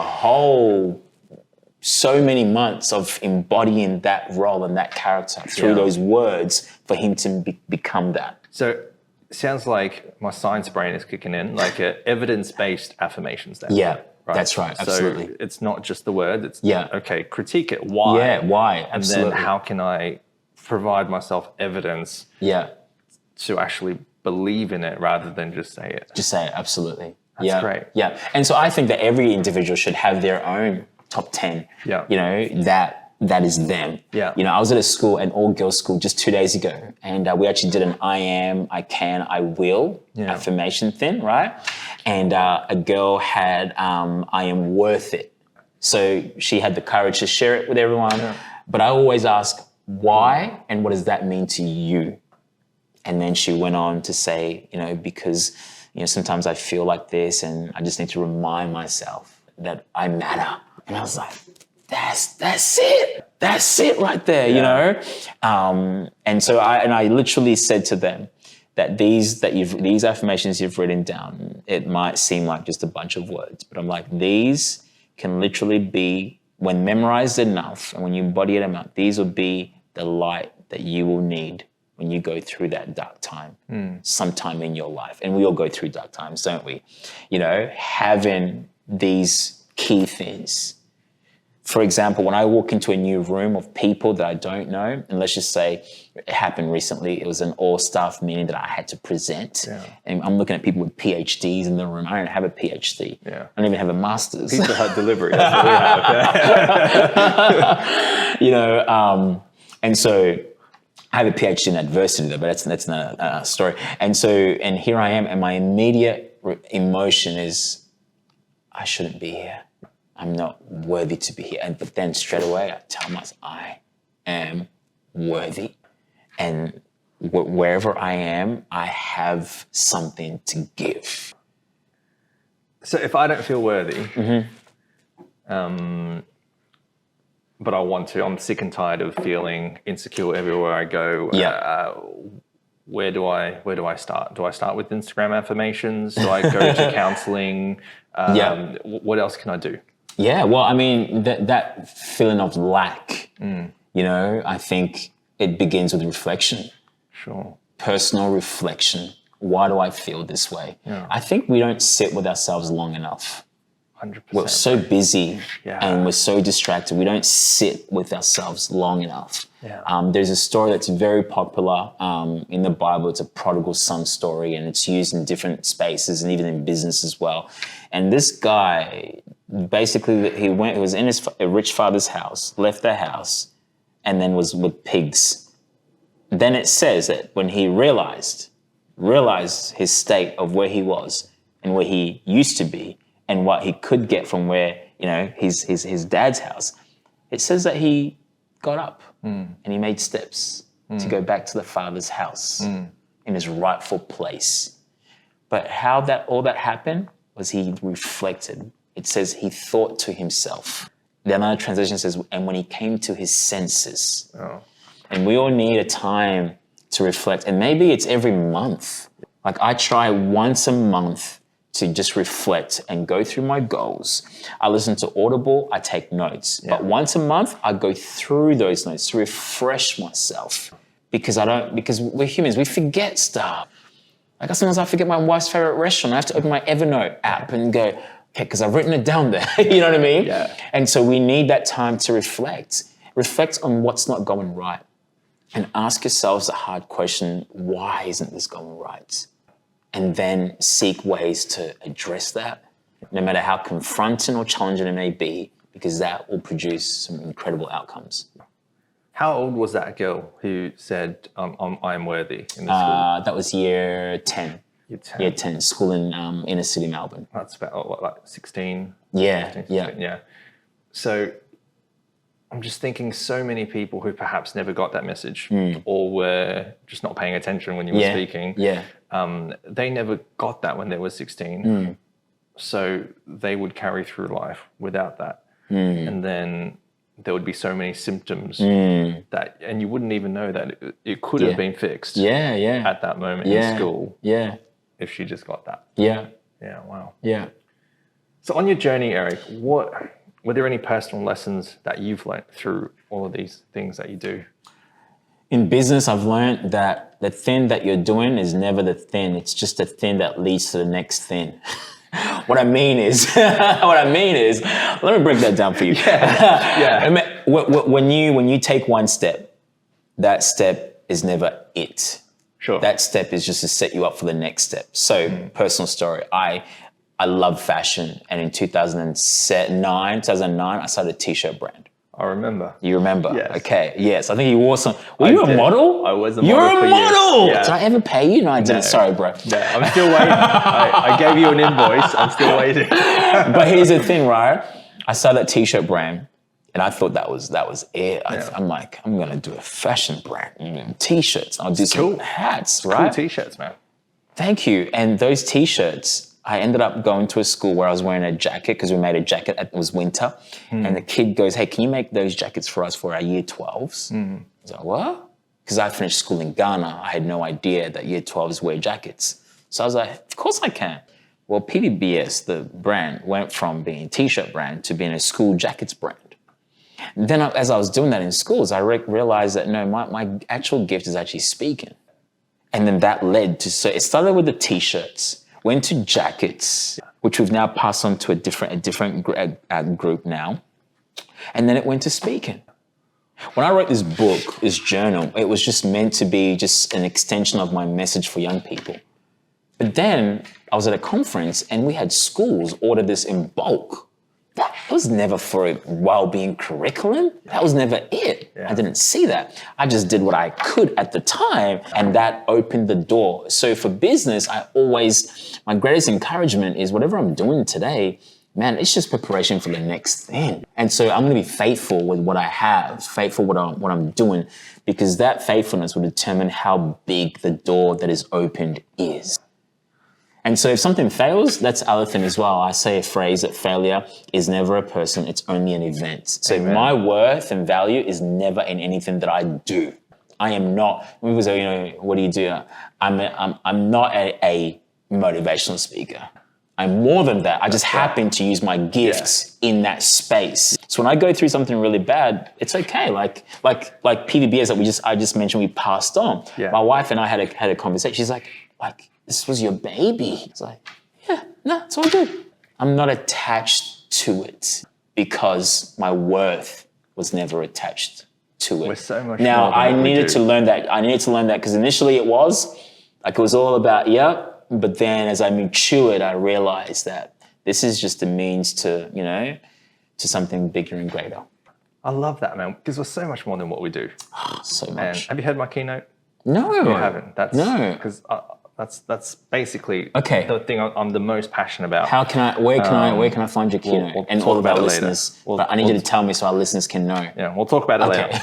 so many months of embodying that role and that character through those words for him to become that. So sounds like my science brain is kicking in, like evidence-based affirmations then. Yeah, right? That's right, absolutely. So it's not just the word, it's, okay, critique it, why? Yeah, why, absolutely. And then how can I provide myself evidence to actually believe in it rather than just say it? Just say it, absolutely. That's great. Yeah, and so I think that every individual should have their own top 10, that is them. Yeah. I was at a school, an all-girls school just 2 days ago, and we actually did an I am, I can, I will affirmation thing, right? And a girl had I am worth it. So she had the courage to share it with everyone. Yeah. But I always ask, why and what does that mean to you? And then she went on to say, because, sometimes I feel like this and I just need to remind myself that I matter. And I was like, that's it. That's it right there, And so I literally said to them that these affirmations you've written down, it might seem like just a bunch of words, but I'm like, these can literally be, when memorized enough and when you embody it enough, these will be the light that you will need when you go through that dark time sometime in your life. And we all go through dark times, don't we? Having these key things. For example, when I walk into a new room of people that I don't know, and let's just say it happened recently, it was an all-staff meeting that I had to present. Yeah. And I'm looking at people with PhDs in the room. I don't have a PhD. Yeah. I don't even have a master's. Pizza Hut delivery, that's what we have. And so I have a PhD in adversity though, but that's not a story. And here I am, and my immediate emotion is, I shouldn't be here. I'm not worthy to be here. But then straight away, I tell myself, I am worthy. And wherever I am, I have something to give. So if I don't feel worthy, but I want to, I'm sick and tired of feeling insecure everywhere I go. Where do I start? Do I start with Instagram affirmations? Do I go to counseling? What else can I do? Yeah, well, I mean, that feeling of lack, I think it begins with reflection. Sure. Personal reflection. Why do I feel this way? Yeah. I think we don't sit with ourselves long enough. 100%. We're so busy and we're so distracted. We don't sit with ourselves long enough. Yeah. There's a story that's very popular in the Bible. It's a prodigal son story, and it's used in different spaces and even in business as well. And this guy, basically, he was in a rich father's house, left the house, and then was with pigs. Then it says that when he realized realize his state of where he was and where he used to be and what he could get from where, his dad's house, it says that he got up and he made steps to go back to the Father's house in his rightful place. But how all that happened was he reflected. It says he thought to himself. The another translation says, and when he came to his senses. Oh. And we all need a time to reflect. And maybe it's every month. Like I try once a month to just reflect and go through my goals. I listen to Audible, I take notes. Yeah. But once a month, I go through those notes to refresh myself. Because we're humans, we forget stuff. Like sometimes I forget my wife's favorite restaurant. I have to open my Evernote app and go, okay, because I've written it down there. You know what I mean? Yeah. And so we need that time to reflect. Reflect on what's not going right. And ask yourselves the hard question, why isn't this going right? And then seek ways to address that, no matter how confronting or challenging it may be, because that will produce some incredible outcomes. How old was that girl who said, I'm worthy in the school? That was year 10. Year 10, school in inner city Melbourne. That's about, like 16? Yeah, 15, 16, yeah. So I'm just thinking so many people who perhaps never got that message or were just not paying attention when you were speaking. Yeah. They never got that when they were 16. So they would carry through life without that. And then there would be so many symptoms that, and you wouldn't even know that it could have been fixed at that moment in school. Yeah. If she just got that. Yeah. Yeah, wow. Yeah. So on your journey, Eric, were there any personal lessons that you've learned through all of these things that you do? In business, I've learned that the thing that you're doing is never the thing. It's just the thing that leads to the next thing. What I mean is, let me break that down for you. Yeah. When you take one step, that step is never it. Sure. That step is just to set you up for the next step. So, personal story, I love fashion, and in 2009, I started a t-shirt brand. I remember. You remember? Yes. Okay. Yes. I think you wore some. Were you a model? I was a model. You're a model. Yeah. Did I ever pay you? No, I didn't. Sorry, bro. No, I'm still waiting. I gave you an invoice. I'm still waiting. But here's the thing, right? I started that t-shirt brand, and I thought that was it. I'm like, I'm gonna do a fashion brand, t-shirts. I'll do some hats, right? Cool t-shirts, man. Thank you. And those t-shirts, I ended up going to a school where I was wearing a jacket because we made a jacket. It was winter. And the kid goes, hey, can you make those jackets for us for our year 12s? I was like, what? Because I finished school in Ghana. I had no idea that year 12s wear jackets. So I was like, of course I can. Well, PBBS, the brand, went from being a t-shirt brand to being a school jackets brand. And then as I was doing that in schools, I realized that, no, my actual gift is actually speaking. And then that led to, so it started with the t-shirts, went to jackets, which we've now passed on to a different group now. And then it went to speaking. When I wrote this book, this journal, it was just meant to be just an extension of my message for young people. But then I was at a conference and we had schools order this in bulk. That was never for a well-being curriculum. That was never it. Yeah. I didn't see that. I just did what I could at the time, and that opened the door. So for business, my greatest encouragement is whatever I'm doing today, man, it's just preparation for the next thing. And so I'm gonna be faithful with what I have, faithful with what I'm doing, because that faithfulness will determine how big the door that is opened is. And so if something fails, that's the other thing as well. I say a phrase that failure is never a person, it's only an event. So Amen. My worth and value is never in anything that I do. I am not, people say, what do you do? I'm not a motivational speaker. I'm more than that. I just happen to use my gifts in that space. So when I go through something really bad, it's okay. Like PVBs that I just mentioned, we passed on. Yeah. My wife and I had a conversation. She's like, this was your baby. It's like, yeah, no, it's all good. I'm not attached to it because my worth was never attached to it. We're so much now, I needed to learn that. I needed to learn that because initially it was all about, but then as I matured, I realized that this is just a means to, to something bigger and greater. I love that, man, because we're so much more than what we do. So much. And have you heard my keynote? No. You haven't? No. Because That's basically Okay. the thing I'm the most passionate about. Where can I find your keynote we'll and talk all of our about it later. listeners? But I need you to tell me so our listeners can know. Yeah, we'll talk about it later.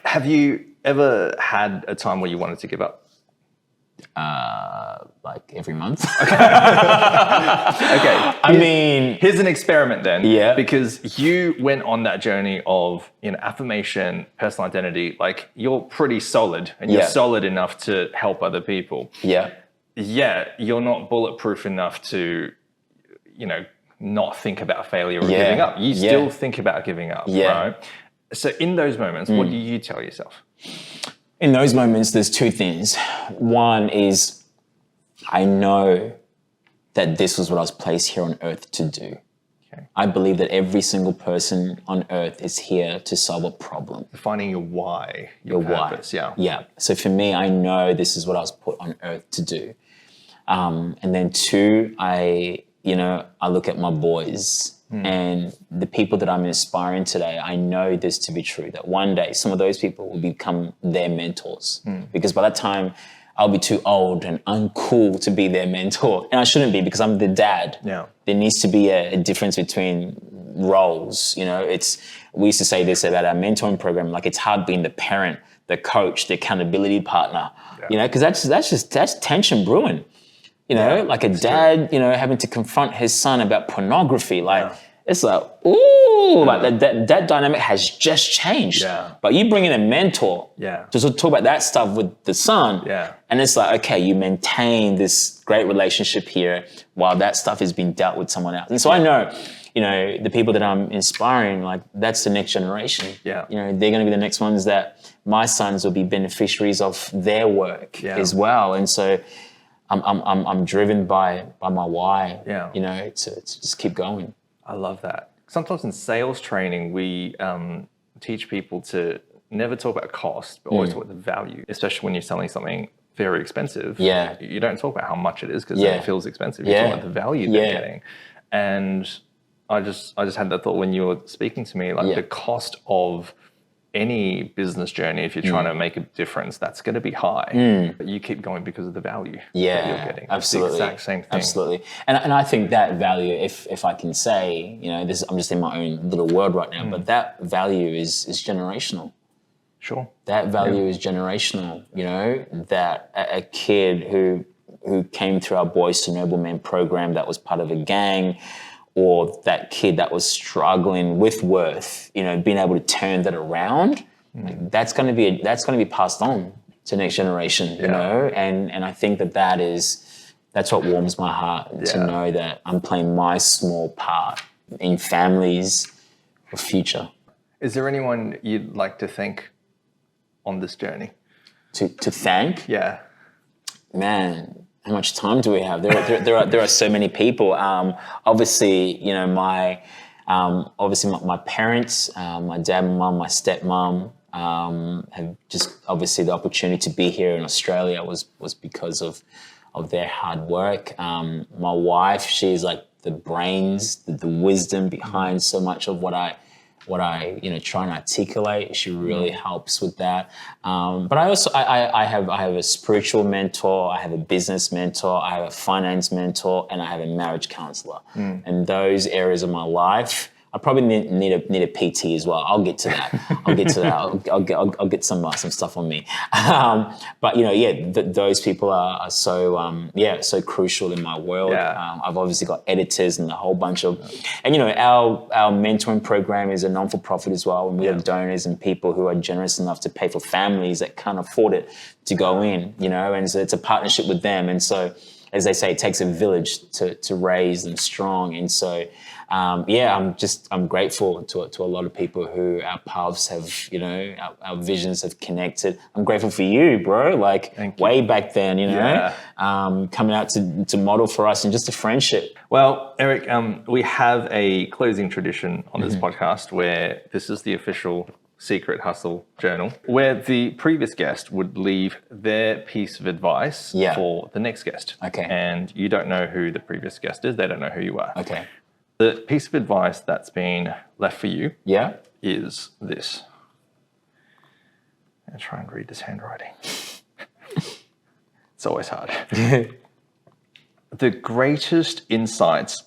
Have you ever had a time where you wanted to give up? Like every month. Okay. I mean, here's an experiment then. Yeah. Because you went on that journey of, affirmation, personal identity. Like, you're pretty solid, and you're solid enough to help other people. Yeah. Yeah, you're not bulletproof enough to, not think about failure or giving up. You still think about giving up, right? So in those moments, what do you tell yourself? In those moments, there's two things. One is, I know that this was what I was placed here on earth to do. Okay. I believe that every single person on earth is here to solve a problem. Finding your why, your purpose, why. Yeah. So for me, I know this is what I was put on earth to do. And then two, I look at my boys and the people that I'm inspiring today. I know this to be true, that one day some of those people will become their mentors, because by that time I'll be too old and uncool to be their mentor. And I shouldn't be, because I'm the dad. Yeah. There needs to be a difference between roles. We used to say this about our mentoring program, like it's hard being the parent, the coach, the accountability partner, because that's tension brewing. Like a dad, having to confront his son about pornography. It's like, ooh, like that dynamic has just changed. Yeah. But you bring in a mentor to sort of talk about that stuff with the son. Yeah. And it's like, okay, you maintain this great relationship here while that stuff is being dealt with someone else. And so I know, the people that I'm inspiring, like that's the next generation. Yeah. They're going to be the next ones that my sons will be beneficiaries of their work as well. And so I'm driven by my why, to just keep going. I love that. Sometimes in sales training, we teach people to never talk about cost, but always talk about the value, especially when you're selling something very expensive. Yeah. You don't talk about how much it is, because then it feels expensive. You talk about the value they're getting. And I just had that thought when you were speaking to me, like the cost of any business journey, if you're trying to make a difference, that's going to be high. But you keep going because of the value that you're getting. Absolutely. It's the exact same thing. Absolutely. And I think that value, if I can say, I'm just in my own little world right now, but that value is generational. Sure. That value is generational, that a kid who came through our Boys to Noblemen program that was part of a gang, or that kid that was struggling with worth, being able to turn that around, that's going to be passed on to the next generation, and I think that's what warms my heart to know that I'm playing my small part in families' future. Is there anyone you'd like to thank on this journey? To thank? Yeah. Man, how much time do we have? There are so many people. Obviously, my parents, my dad, my mum, my stepmom, have just obviously the opportunity to be here in Australia was because of their hard work. My wife, she's like the brains, the wisdom behind so much of what I try and articulate. She really helps with that. But I also I have a spiritual mentor, I have a business mentor, I have a finance mentor, and I have a marriage counselor. And those areas of my life, I probably need a PT as well. I'll get to that. I'll get some stuff on me. But those people are so so crucial in my world. I've obviously got editors and a whole bunch of, and our mentoring program is a non-for-profit as well, and we have donors and people who are generous enough to pay for families that can't afford it to go in. And so it's a partnership with them. And so, as they say, it takes a village to raise them strong. And so. I'm grateful to a lot of people who our paths have, our visions have connected. I'm grateful for you, bro. Like way back then, coming out to model for us and just a friendship. Well, Eric, we have a closing tradition on this podcast where this is the official Secret Hustle Journal, where the previous guest would leave their piece of advice for the next guest. Okay. And you don't know who the previous guest is. They don't know who you are. Okay. The piece of advice that's been left for you is this. I'm going to try and read this handwriting. It's always hard. The greatest insights,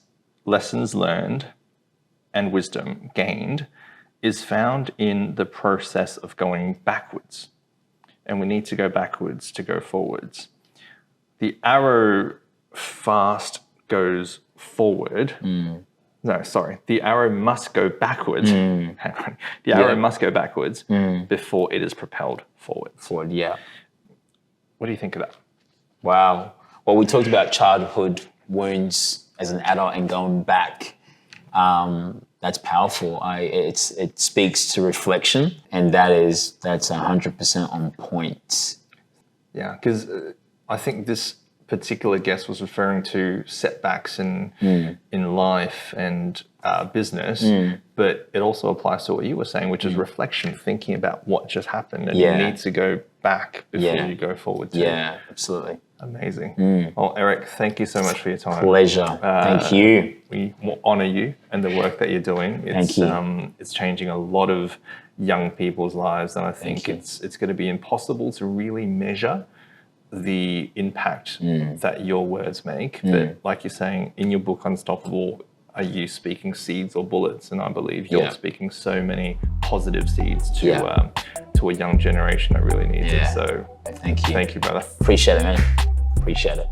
lessons learned, and wisdom gained is found in the process of going backwards. And we need to go backwards to go forwards. The arrow fast goes forward. No, sorry. The arrow must go backwards. Hang on. The arrow must go backwards before it is propelled forward. Forward, yeah. What do you think of that? Wow. Well, we talked about childhood wounds as an adult and going back. That's powerful. It speaks to reflection, and that's 100% on point. Yeah, because I think this particular guest was referring to setbacks in life and business, but it also applies to what you were saying, which is reflection, thinking about what just happened, and you need to go back before you go forward too. Yeah, absolutely. Amazing. Well, Eric, thank you so much for your time. Pleasure. Thank you. We honor you and the work that you're doing. Thank you. It's changing a lot of young people's lives, and I think it's going to be impossible to really measure the impact that your words make. But like you're saying, in your book, Unstoppable, are you speaking seeds or bullets? And I believe you're speaking so many positive seeds to a young generation that really needs it. So thank you. Thank you, brother. Appreciate it, man. Appreciate it.